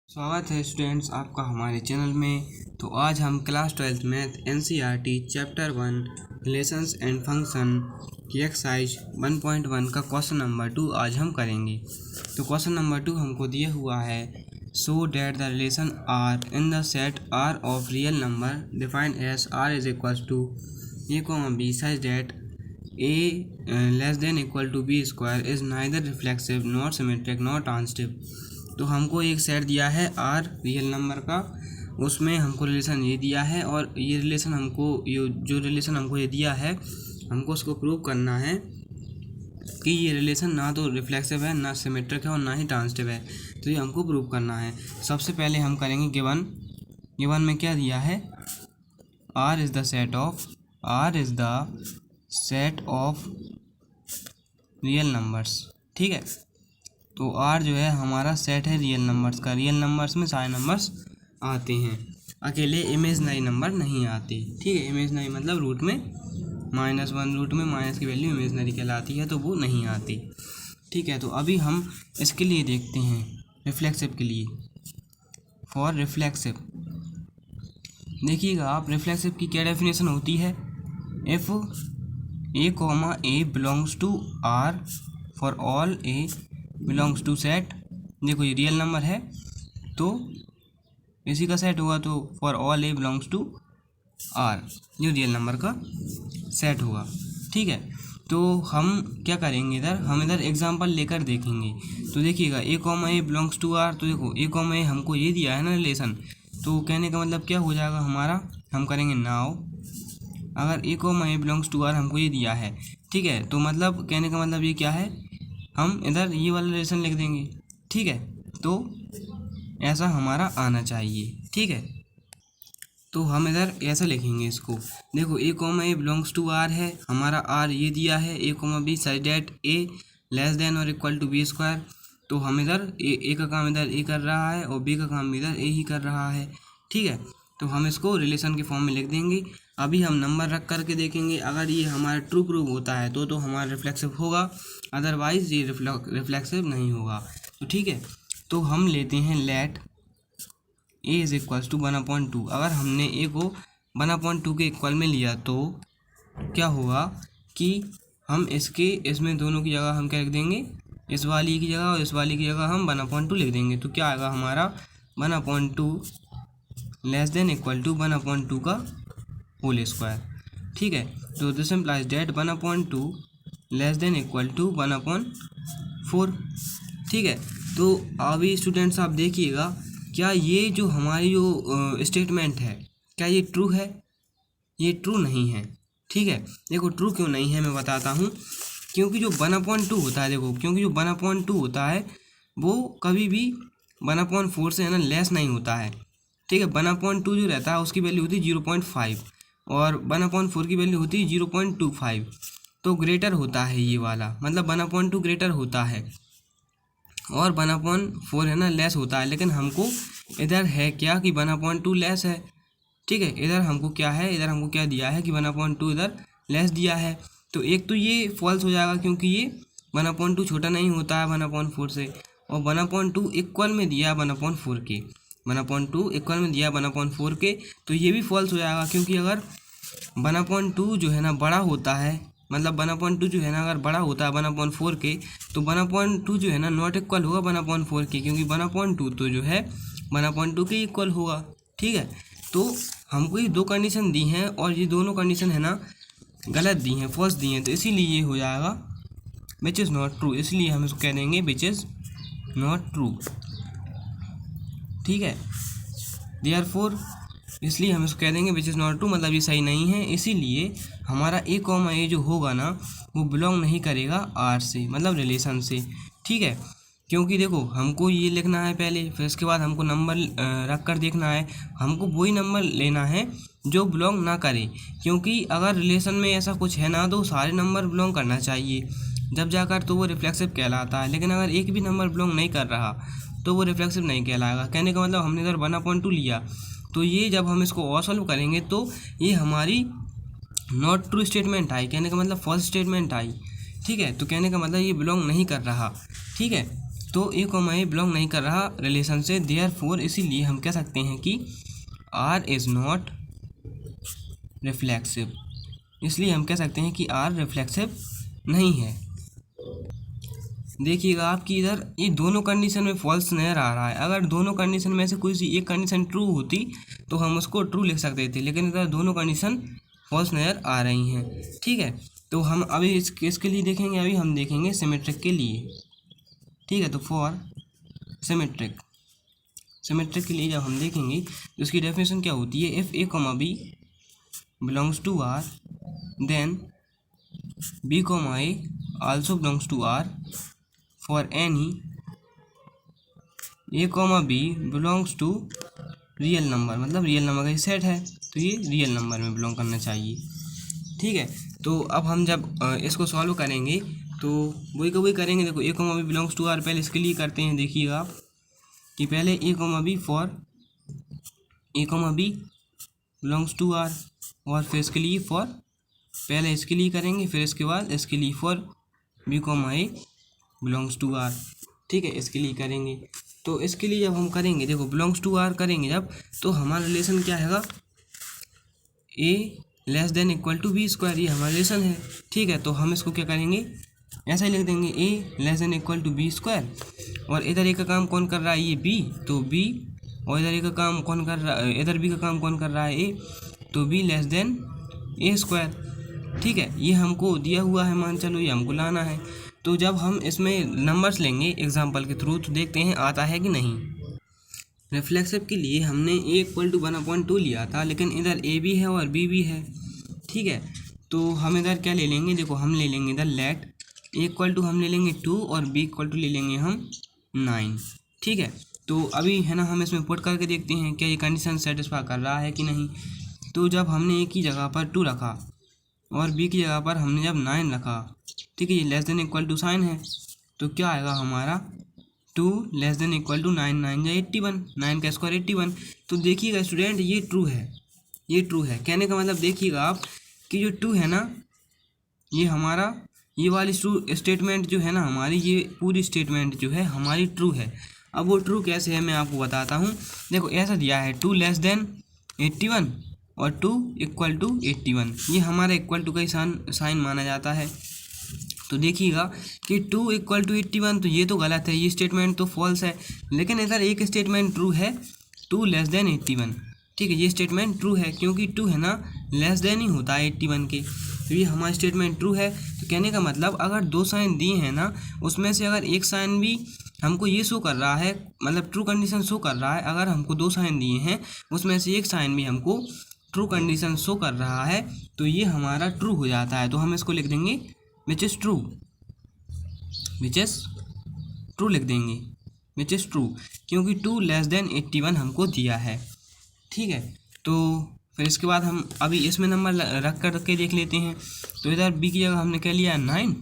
स्वागत है स्टूडेंट्स आपका हमारे चैनल में। तो आज हम class 12th math NCERT chapter 1 relations and function की एक्सरसाइज 1.1 का क्वेश्चन नंबर 2 आज हम करेंगे। तो क्वेश्चन नंबर 2 हमको दिया हुआ है, so that the relation R in the set R of real number defined as R is equal to a, such that a less than equal to b square is neither reflexive nor symmetric nor transitive। तो हमको एक set दिया है are real number का, उसमें हमको relation ये दिया है और ये रिलेशन हमको जो रिलेशन हमको ये दिया है हमको उसको प्रूव करना है कि ये रिलेशन ना तो रिफ्लेक्सिव है, ना सिमेट्रिक है और ना ही ट्रांजिटिव है। तो ये हमको प्रूव करना है। सबसे पहले हम करेंगे गिवन में क्या दिया है, R is the set of real numbers. ठीक है, तो R जो है हमारा सेट है रियल नंबर्स का। रियल नंबर्स में सारे नंबर्स आते हैं, अकेले इमेजनरी नंबर नहीं आते। ठीक है, इमेजनरी मतलब रूट में -1, रूट में माइनस की वैल्यू इमेजनरी कहलाती है, तो वो नहीं आती। ठीक है, तो अभी हम इसके लिए देखते हैं रिफ्लेक्सिव के लिए। फॉर रिफ्लेक्सिव देखिएगा आप, रिफ्लेक्सिव की क्या डेफिनेशन होती है, if a, belongs to R for all a belongs to set. देखो ये रियल नंबर है तो इसी का सेट होगा, तो for all a belongs to R जो रियल नंबर का सेट होगा। ठीक है, तो हम क्या करेंगे, हम इधर एग्जांपल लेकर देखेंगे। तो देखिएगा a, बिलोंग्स टू R, तो देखो a, हमको ये दिया है ना रिलेशन, तो कहने का मतलब क्या हो जाएगा हमारा, हम करेंगे नाउ अगर a, बिलोंग्स टू R हमको ये दिया है। ठीक है, तो मतलब कहने का मतलब ये क्या है, हम इधर ये वाला रिलेशन लिख देंगे। ठीक है, तो ऐसा हमारा आना चाहिए। ठीक है, तो हम इधर ऐसा लिखेंगे इसको। देखो a, बिलोंग्स टू R है, हमारा R ये दिया है, a, b such that a less than और इक्वल टू b स्क्वायर। तो हम इधर a का काम इधर a कर रहा है और b का काम इधर a ही कर रहा है। ठीक है, तो हम इसको रिलेशन के फॉर्म में लिख देंगे। अभी हम नंबर रख करके देखेंगे, अगर ये हमारा ट्रू प्रूव होता है तो हमारा रिफ्लेक्सिव होगा, अदरवाइज ये रिफ्लेक्सिव नहीं होगा। तो ठीक है, तो हम लेते हैं let a is equals to 1/2। अगर हमने a को 1/2 के इक्वल में लिया तो क्या होगा कि हम इसमें दोनों की जगह हम क्या लिख देंगे, इस वाली की जगह और इस वाली की जगह हम 1/2 लिख देंगे। तो क्या आएगा हमारा 1/2 लेस देन इक्वल टू 1/2 का होल स्क्वायर। ठीक है, तो this implies that 1/2 less than equal to 1/4। ठीक है, तो अभी स्टूडेंट्स आप देखिएगा, क्या ये जो हमारी जो स्टेटमेंट है क्या ये ट्रू है, ये ट्रू नहीं है। ठीक है, देखो ट्रू क्यों नहीं है मैं बताता हूँ, क्योंकि जो 1/2 होता है, देखो क्योंकि जो 1/2 होता है वो कभी भी 1/4 से है ना लेस नहीं होता है। ठीक है, 1/2 जो रहता है उसकी वैल्यू होती है 0.5 और 1/4 की वैल्यू होती है 0.25। तो ग्रेटर होता है ये वाला, मतलब 1/2 ग्रेटर होता है और 1/4 है ना लेस होता है। लेकिन हमको इधर है क्या कि 1/2 लेस है। ठीक है, इधर हमको क्या है, इधर हमको क्या दिया है कि 1/2 इधर लेस दिया है। तो एक तो ये फॉल्स हो जाएगा क्योंकि ये 1/2 छोटा नहीं होता है 1/4 से, और 1/2 इक्वल में दिया है 1/4 के, 1/2 इक्वल में दिया 1/4 के। तो ये भी फॉल्स हो जाएगा क्योंकि अगर 1/2 जो है ना बड़ा होता है, मतलब 1/2 जो है ना अगर बड़ा होता है 1/4 के, तो 1/2 जो है ना नॉट इक्वल होगा 1/4 के, क्योंकि 1/2 तो जो है 1/2 के इक्वल होगा। ठीक है, तो हमको ये दो कंडीशन दी हैं और ये दोनों कंडीशन है ना गलत दी हैं, फॉल्स दी हैं, तो इसीलिए ये हो जाएगा विच इज़ नॉट ट्रू। इसलिए हम इसको कह देंगे विच इज़ नॉट ट्रू। ठीक है, देयरफॉर इसलिए हम इसको कह देंगे विच इज़ नॉट ट्रू, मतलब ये सही नहीं है। इसीलिए हमारा a, जो होगा ना वो बिलोंग नहीं करेगा R से, मतलब रिलेशन से। ठीक है, क्योंकि देखो हमको ये लिखना है पहले, फिर इसके बाद हमको नंबर रख कर देखना है, हमको वही नंबर लेना है जो बिलोंग ना करे। क्योंकि अगर रिलेशन में ऐसा कुछ है ना तो सारे नंबर बिलोंग करना चाहिए, जब जाकर तो वो रिफ्लेक्सिव कहलाता है। लेकिन अगर एक भी नंबर बिलोंग नहीं कर रहा तो वो रिफ्लेक्सिव नहीं कहलाएगा। कहने का मतलब हमने इधर 1/2 लिया, तो ये जब हम इसको और सॉल्व करेंगे तो ये हमारी नॉट ट्रू स्टेटमेंट आई, कहने का मतलब फॉल्स स्टेटमेंट आई। ठीक है, तो कहने का मतलब ये बिलोंग नहीं कर रहा। ठीक है, तो ए कॉमा ए बिलोंग नहीं कर रहा रिलेशन से, देयरफॉर इसीलिए हम कह सकते हैं कि आर इज़ नॉट रिफ्लेक्सिव। इसलिए हम कह सकते हैं कि आर रिफ्लेक्सिव नहीं है। देखिएगा आपकी इधर ये दोनों कंडीशन में फॉल्स नज़र आ रहा है। अगर दोनों कंडीशन में से कोई सी एक कंडीशन ट्रू होती तो हम उसको ट्रू लिख सकते थे, लेकिन इधर दोनों कंडीशन फॉल्स नज़र आ रही हैं। ठीक है, तो हम अभी इसके लिए देखेंगे, अभी हम देखेंगे सिमेट्रिक के लिए। ठीक है, तो फॉर सिमेट्रिक के लिए जब हम देखेंगे तो उसकी डेफिनेशन क्या होती है, if A comma B belongs to R then B comma A also belongs to R for any A comma B belongs to real number, मतलब रियल नंबर का ही सेट है तो ये रियल नंबर में बिलोंग करना चाहिए। ठीक है, तो अब हम जब इसको सॉल्व करेंगे तो वही का वही करेंगे। देखो A comma B belongs to R, पहले इसके लिए करते हैं। देखिएगा आप कि पहले A comma B for A comma B belongs to R, और फिर इसके लिए फॉर, पहले इसके लिए करेंगे फिर इसके बाद इसके लिए for B comma A belongs to R. ठीक है, इसके लिए करेंगे। तो इसके लिए जब हम करेंगे, देखो बिलोंग्स टू आर करेंगे जब, तो हमारा रिलेशन क्या हैगा, A less than equal to B square, ये हमारा रिलेशन है। ठीक है, तो हम इसको क्या करेंगे, ऐसा ही लिख देंगे A less than equal to B square, और इधर ए का काम कौन कर रहा है, ये बी, तो बी, और इधर ए का काम कौन कर रहा है, इधर बी का काम कौन कर रहा है, ए, तो बी लेस देन ए स्क्वायर। ठीक है, ये हमको दिया हुआ है, मान चलो ये हमको लाना है। तो जब हम इसमें नंबर्स लेंगे एग्जाम्पल के थ्रू तो देखते हैं आता है कि नहीं। रिफ्लेक्सिव के लिए हमने ए इक्वल टू 1/2 लिया था, लेकिन इधर ए भी है और बी भी है। ठीक है, तो हम इधर क्या ले लेंगे, देखो हम ले लेंगे इधर लेट ए इक्वल टू हम ले लेंगे 2 और बी इक्वल टू ले लेंगे हम 9। ठीक है, तो अभी है ना हम इसमें पुट करके देखते हैं क्या ये कंडीशन सेटिस्फाई कर रहा है कि नहीं। तो जब हमने ए की जगह पर 2 रखा और बी की जगह पर हमने जब 9 रखा, ठीक है, ये less than equal to sign है, तो क्या आएगा हमारा 2 लेस देन इक्वल टू 9, 9 या 81, 9 का स्क्वायर 81। तो देखिएगा स्टूडेंट ये ट्रू है, ये ट्रू है। कहने का मतलब देखिएगा आप कि जो 2 है ना, ये हमारा ये वाली स्टेटमेंट जो है ना हमारी, ये पूरी स्टेटमेंट जो है हमारी ट्रू है। अब वो ट्रू कैसे है मैं आपको बताता हूँ। देखो ऐसा दिया है 2 लेस देन 81 और 2 इक्वल टू 81, ये हमारा इक्वल टू का ही साइन माना जाता है। तो देखिएगा कि 2 इक्वल टू 81, तो ये तो गलत है, ये स्टेटमेंट तो फॉल्स है। लेकिन इधर एक स्टेटमेंट ट्रू है 2 लेस देन 81। ठीक है, ये स्टेटमेंट ट्रू है क्योंकि 2 है ना लेस देन ही होता है 81 के, तो ये हमारा स्टेटमेंट ट्रू है। तो कहने का मतलब अगर 2 साइन दिए हैं ना, उसमें से अगर एक साइन भी हमको ये शो कर रहा है, मतलब ट्रू कंडीशन शो कर रहा है, अगर हमको 2 साइन दिए हैं उसमें से एक साइन भी हमको ट्रू कंडीशन शो कर रहा है, तो ये हमारा ट्रू हो जाता है। तो हम इसको लिख देंगे which is true, which is true लिख देंगे, विच इज़ ट्रू, क्योंकि 2 लेस देन 81 हमको दिया है। ठीक है, तो फिर इसके बाद हम अभी इसमें नंबर रख कर के देख लेते हैं। तो इधर बी की जगह हमने क्या लिया है 9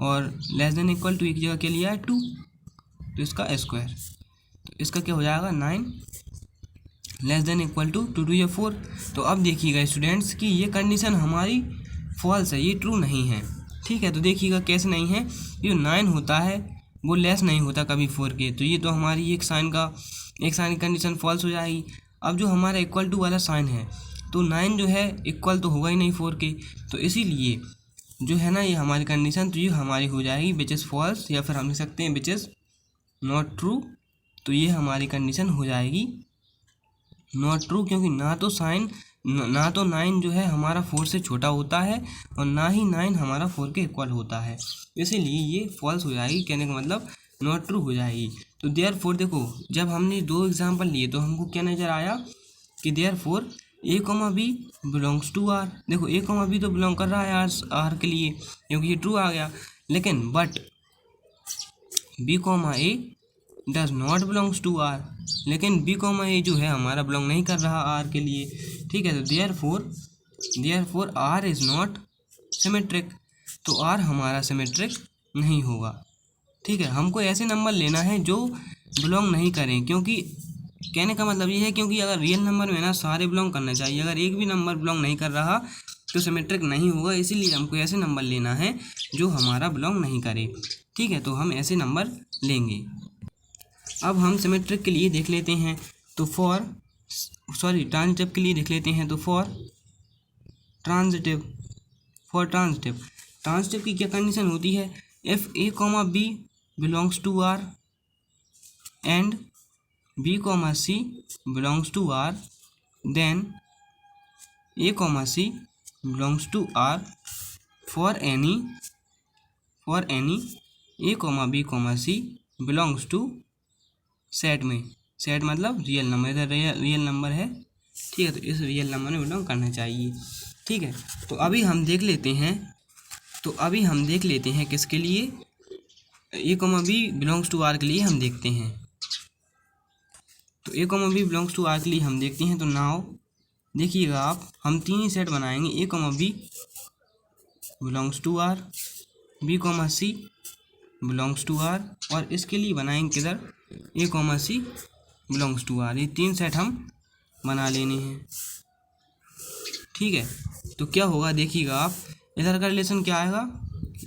और लेस देन इक्वल टू की जगह क्या लिया है 2, तो इसका स्क्वायर, तो इसका क्या हो जाएगा 9 लेस देन इक्वल टू 2 2 या 4। तो अब देखिएगा स्टूडेंट्स कि ये कंडीशन हमारी फॉल्स है, ये ट्रू नहीं है। ठीक है, तो देखिएगा कैसे नहीं है, ये 9 होता है वो लेस नहीं होता कभी 4 के, तो ये तो हमारी एक साइन की कंडीशन फॉल्स हो जाएगी। अब जो हमारा इक्वल टू वाला साइन है, तो 9 जो है इक्वल तो होगा ही नहीं 4 के, तो इसीलिए जो है ना ये हमारी कंडीशन, तो ये हमारी हो जाएगी विच इज़ फॉल्स, या फिर हम लिख सकते हैं विच इज़ नॉट ट्रू। तो ये हमारी कंडीशन हो जाएगी नॉट ट्रू, क्योंकि ना तो 9 जो है हमारा 4 से छोटा होता है और ना ही 9 हमारा 4 के इक्वल होता है, इसीलिए ये फॉल्स हो जाएगी। कहने का मतलब नॉट ट्रू हो जाएगी। तो देयरफॉर देखो जब हमने 2 एग्जांपल लिए तो हमको क्या नज़र आया कि therefore A comma B belongs to R. देखो ए कॉमा बी तो बिलोंग कर रहा है आर के लिए क्योंकि ये ट्रू आ गया, लेकिन but B comma A does not belongs to R, लेकिन बी कॉमा ए जो है हमारा बिलोंग नहीं कर रहा आर के लिए। ठीक है, तो therefore R is not symmetric, तो आर हमारा सिमेट्रिक नहीं होगा। ठीक है, हमको ऐसे नंबर लेना है जो बिलोंग नहीं करें, क्योंकि कहने का मतलब ये है क्योंकि अगर रियल नंबर में ना सारे बिलोंग करना चाहिए, अगर एक भी नंबर बिलोंग नहीं कर रहा तो सिमेट्रिक नहीं होगा, इसीलिए हमको ऐसे नंबर लेना है जो हमारा बिलोंग नहीं करे। ठीक है, तो हम ऐसे नंबर लेंगे। अब हम सिमेट्रिक के लिए देख लेते हैं, तो ट्रांजिटिव के लिए देख लेते हैं। तो ट्रांजिटिव की क्या कंडीशन होती है? If A comma B belongs to R and B comma C belongs to R, then A comma C belongs to R for any A comma B comma C belongs to set में। Set मतलब real number, इधर real number है। ठीक है, तो इस real number में belong करना चाहिए। ठीक है, तो अभी हम देख लेते हैं किसके लिए? A comma B belongs to R के लिए हम देखते हैं। तो A comma B belongs to R के लिए हम देखते हैं। तो नाउ देखिएगा आप, हम तीन ही सेट बनाएंगे। A comma B belongs to R, B comma C belongs to R, और इसके लिए बनाएंगे किधर? A comma C belongs to R. ये तीन सेट हम बना लेने हैं। ठीक है, तो क्या होगा देखिएगा आप, इधर का रिलेशन क्या आएगा?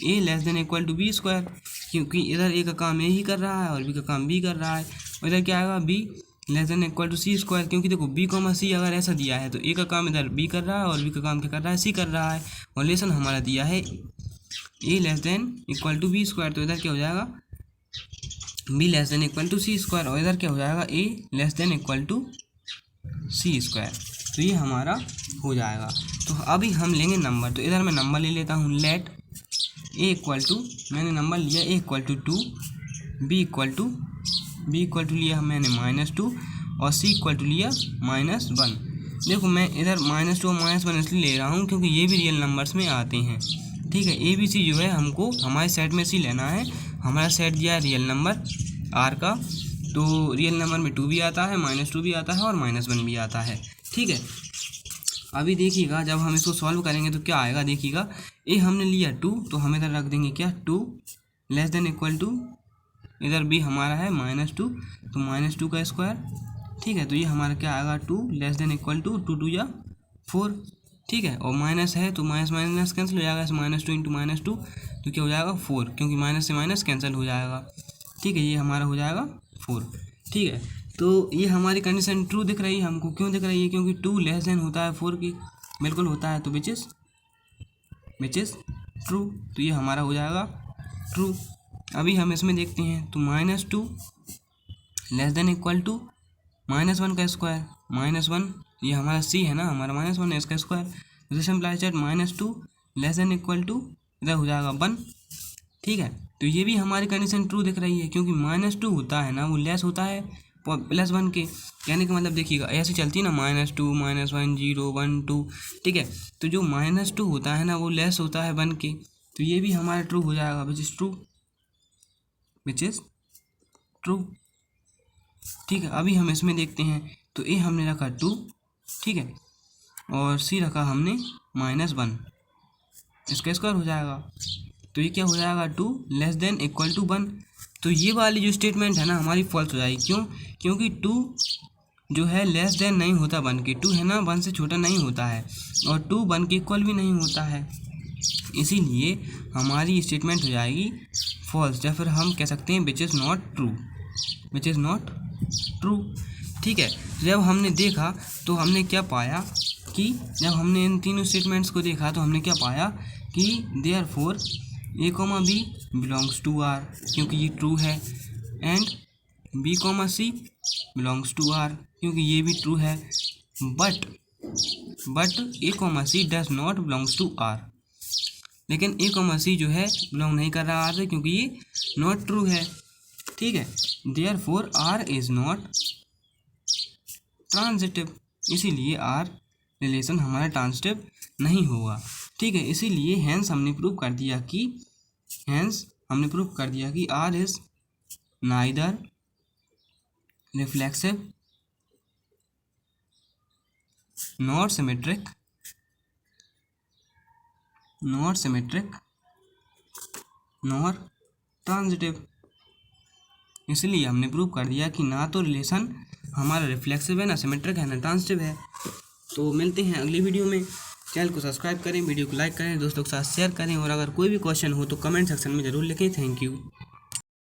A less than equal to B square, क्योंकि इधर ए का काम ए ही कर रहा है और बी का काम बी कर रहा है। और इधर क्या आएगा? B less than equal to C square, क्योंकि देखो बी कॉमा सी अगर ऐसा दिया है तो ए का काम इधर बी कर रहा है और बी का काम क्या कर रहा है? सी कर रहा है। और रिलेशन हमारा दिया है A less than equal to B square, तो इधर क्या हो जाएगा? B less than equal to C square, और इधर क्या हो जाएगा? A less than equal to C square. तो ये हमारा हो जाएगा। तो अभी हम लेंगे नंबर, तो इधर मैं नंबर ले लेता हूँ। लेट ए इक्वल टू, मैंने नंबर लिया A equal to 2, B equal to लिया मैंने -2 और सी इक्वल टू लिया -1। देखो मैं इधर -2 और -1 इसलिए ले रहा हूँ क्योंकि ये भी रियल नंबर्स में आते हैं। ठीक है, ए बी सी जो है हमको हमारे सेट में सी लेना है। हमारा सेट दिया है रियल नंबर आर का, तो रियल नंबर में 2 भी आता है, -2 भी आता है और -1 भी आता है। ठीक है, अभी देखिएगा जब हम इसको सॉल्व करेंगे तो क्या आएगा देखिएगा। ए हमने लिया 2, तो हम इधर रख देंगे क्या? 2 लेस देन इक्वल टू, इधर भी हमारा है -2, तो -2 का स्क्वायर। ठीक है, तो ये हमारा क्या आएगा? 2 लेस देन इक्वल टू 2 2 या 4। ठीक है, और माइनस है तो माइनस कैंसिल हो जाएगा, -2 इंटू -2 तो क्या हो जाएगा? 4, क्योंकि माइनस से माइनस कैंसिल हो जाएगा। ठीक है, ये हमारा हो जाएगा 4। ठीक है, तो ये हमारी कंडीशन ट्रू दिख रही है हमको। क्यों दिख रही है? क्योंकि 2 लेस देन होता है 4 की, बिल्कुल होता है, तो विच इज़ ट्रू। तो ये हमारा हो जाएगा ट्रू। अभी हम इसमें देखते हैं, तो -2 लेस देन इक्वल टू -1 का स्क्वायर, -1 ये हमारा सी है ना, हमारा -1 है, इसका square. This implies that -2 less than equal to इधर हो जाएगा 1। ठीक है, तो ये भी हमारी कंडीशन ट्रू दिख रही है, क्योंकि -2 होता है ना, वो लेस होता है +1 के। कहने का मतलब देखिएगा ऐसे चलती है ना, -2 -1 0 1 2। ठीक है, तो जो -2 होता है ना वो लेस होता है 1 के, तो ये भी हमारा ट्रू हो जाएगा, विच इज़ ट्रू। ठीक है, अभी हम इसमें देखते हैं, तो ए हमने रखा 2, ठीक है, और सी रखा हमने -1, इसका स्क्वायर हो जाएगा। तो ये क्या हो जाएगा? 2 लेस देन इक्वल टू 1। तो ये वाली जो स्टेटमेंट है ना हमारी फॉल्स हो जाएगी। क्यों? क्योंकि 2 जो है लेस देन नहीं होता 1 के, 2 है ना 1 से छोटा नहीं होता है, और 2 1 के इक्वल भी नहीं होता है, इसीलिए हमारी स्टेटमेंट हो जाएगी फॉल्स, या फिर हम कह सकते हैं विच इज़ नॉट ट्रू। ठीक है, जब हमने देखा तो हमने क्या पाया कि जब हमने इन तीनों स्टेटमेंट्स को देखा तो हमने क्या पाया कि therefore A comma B belongs to R, क्योंकि ये ट्रू है, and B comma C belongs to R, क्योंकि ये भी ट्रू है, but A comma C does not belongs to R. लेकिन ए कॉमा सी जो है बिलोंग नहीं कर रहा आर से, क्योंकि ये नॉट ट्रू है। ठीक है, therefore R is not transitive, इसीलिए आर रिलेशन हमारा ट्रांजिटिव नहीं होगा। ठीक है, इसीलिए हेंस हमने प्रूव कर दिया कि R is neither reflexive not symmetric nor transitive. इसलिए हमने प्रूव कर दिया कि ना तो रिलेशन हमारा रिफ्लेक्सिव है, ना सिमेट्रिक है, ना ट्रांजिटिव है। तो मिलते हैं अगली वीडियो में। चैनल को सब्सक्राइब करें, वीडियो को लाइक करें, दोस्तों के साथ शेयर करें और अगर कोई भी क्वेश्चन हो तो कमेंट सेक्शन में ज़रूर लिखें। Thank you.